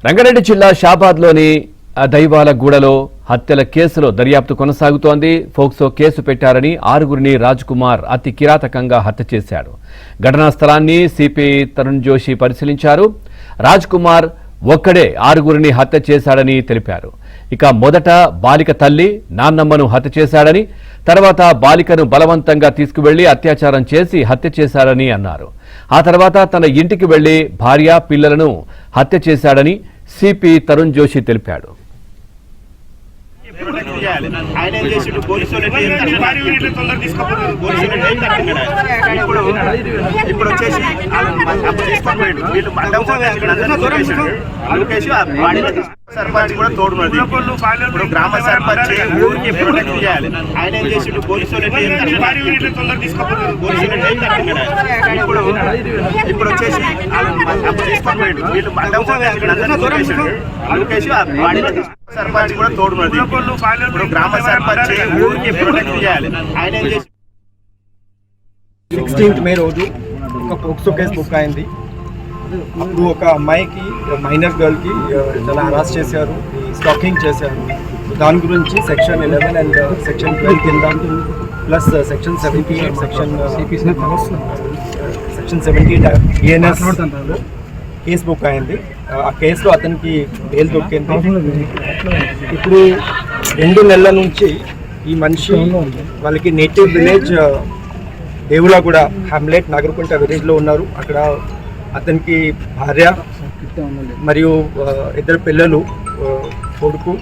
రంగారెడ్డి జిల్లా షాబాద్లోని దైవాలగూడలో హత్యల కేసులో దర్యాప్తు కొనసాగుతోంది. ఫోక్సో కేసు పెట్టారని ఆరుగురిని రాజ్ కుమార్ అతి కిరాతకంగా హత్య చేశాడు. ఘటనా స్థలాన్ని సిపి తరుణ్ జోషి పరిశీలించారు. రాజ్ కుమార్ ఒక్కడే ఆరుగురిని హత్య చేశాడని తెలిపారు. ఇక మొదట బాలిక తల్లి నాన్నమ్మను హత్య చేశాడని, తర్వాత బాలికను బలవంతంగా తీసుకువెళ్లి అత్యాచారం చేసి హత్య చేశాడని అన్నారు. ఆ తర్వాత తన ఇంటికి వెళ్లి భార్య పిల్లలను హత్య చేశాడని సిపి తరుణ్ జోషి తెలిపాడు. సర్పంచ్ కూడా తోడున్నది. ఇప్పుడు గ్రామ సర్పంచ్ ఊరికి ప్రొటెక్ట్ చేయాలి. ఆయన ఏం చేసిండు, పోలీసులు ఇప్పుడు వచ్చేసి వీళ్ళు సర్పంచ్ కూడా తోడున్నది. ఇప్పుడు గ్రామ సర్పంచ్ ఊరికి ప్రొటెక్ట్ చేయాలి. ఆయన ఏం చేసి 16th మే రోజు ఒక పోక్సో కేసు బుక్ అయింది. అప్పుడు ఒక అమ్మాయికి, మైనర్ గర్ల్కి చాలా హరాస్ చేశారు, స్టాకింగ్ చేశారు. దాని గురించి సెక్షన్ 11 అండ్ సెక్షన్ 12 కింద plus section 78 section 70 ENS case book అయింది. ఆ కేసులో అతనికి బెయిల్ దొరికింది. ఇప్పుడు 2 నెలల నుంచి ఈ మనిషి వాళ్ళకి నేటివ్ విలేజ్ దేవులగూడ హ్యామ్లెట్ నాగరకుంట విలేజ్లో ఉన్నారు. అక్కడ అతనికి భార్య మరియు 2 పిల్లలు, కొడుకు,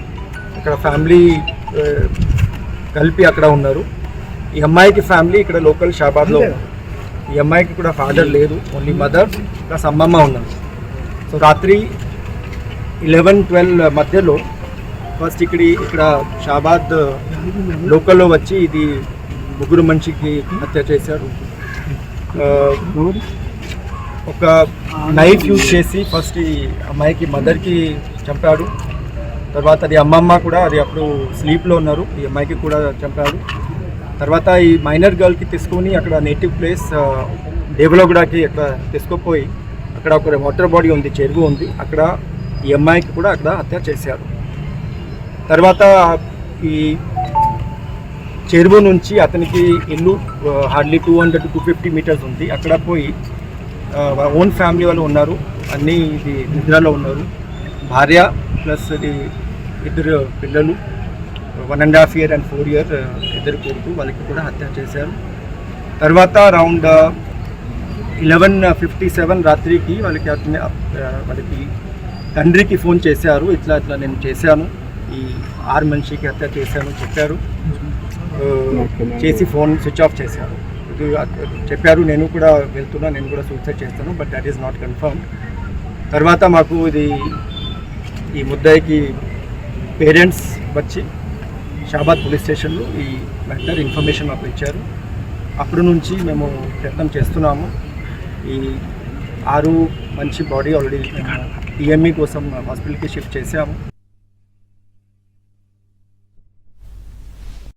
అక్కడ ఫ్యామిలీ కలిపి అక్కడ ఉన్నారు. ఈ అమ్మాయికి ఫ్యామిలీ ఇక్కడ లోకల్ షాబాద్లో. ఈ అమ్మాయికి కూడా ఫాదర్ లేదు, ఓన్లీ మదర్ ప్లస్ అమ్మమ్మ ఉన్నారు. సో రాత్రి 11-12 మధ్యలో ఫస్ట్ ఇక్కడ షాబాద్ లోకల్లో వచ్చి ఇది 3 మనిషికి హత్య చేశారు. ఒక నైఫ్ యూజ్ చేసి ఫస్ట్ ఈ అమ్మాయికి మదర్కి చంపాడు. తర్వాత అది అమ్మమ్మ కూడా, అది అప్పుడు స్లీప్లో ఉన్నారు, ఈ అమ్మాయికి కూడా చంపాడు. తర్వాత ఈ మైనర్ గర్ల్కి తీసుకొని అక్కడ నేటివ్ ప్లేస్ దేవులగూడకి అక్కడ తీసుకుపోయి అక్కడ ఒక వాటర్ బాడీ ఉంది, చెరువు ఉంది, అక్కడ ఈ అమ్మాయికి కూడా అక్కడ హత్య చేశారు. తర్వాత ఈ చెరువు నుంచి అతనికి ఇల్లు హార్డ్లీ 200-250 మీటర్స్ ఉంది. అక్కడ పోయి ఓన్ ఫ్యామిలీ వాళ్ళు ఉన్నారు, అన్నీ ఇది నిద్రలో ఉన్నారు. భార్య ప్లస్ ఇది 2 పిల్లలు, 1.5 year and 4 year 2 కొడుకు, వాళ్ళకి కూడా హత్య చేశారు. తర్వాత అరౌండ్ 11:57 రాత్రికి వాళ్ళకి తండ్రికి ఫోన్ చేశారు, ఇట్లా నేను చేశాను, ఈ 6 మనిషికి హత్య చేశాను చెప్పారు. చేసి ఫోన్ స్విచ్ ఆఫ్ చేశారు. చెప్పారు నేను కూడా వెళ్తున్నా, నేను కూడా సూసైడ్ చేస్తాను, but that is not confirm. తర్వాత మాకు ఈ ముద్దాయికి పేరెంట్స్ వచ్చి షాబాద్ పోలీస్ స్టేషన్లో ఈ మ్యాటర్ ఇన్ఫర్మేషన్ మాకు ఇచ్చారు. అప్పటి నుంచి మేము ప్రయత్నం చేస్తున్నాము. ఈ 6 మనిషి బాడీ ఆల్రెడీ PME కోసం హాస్పిటల్కి షిఫ్ట్ చేసాము.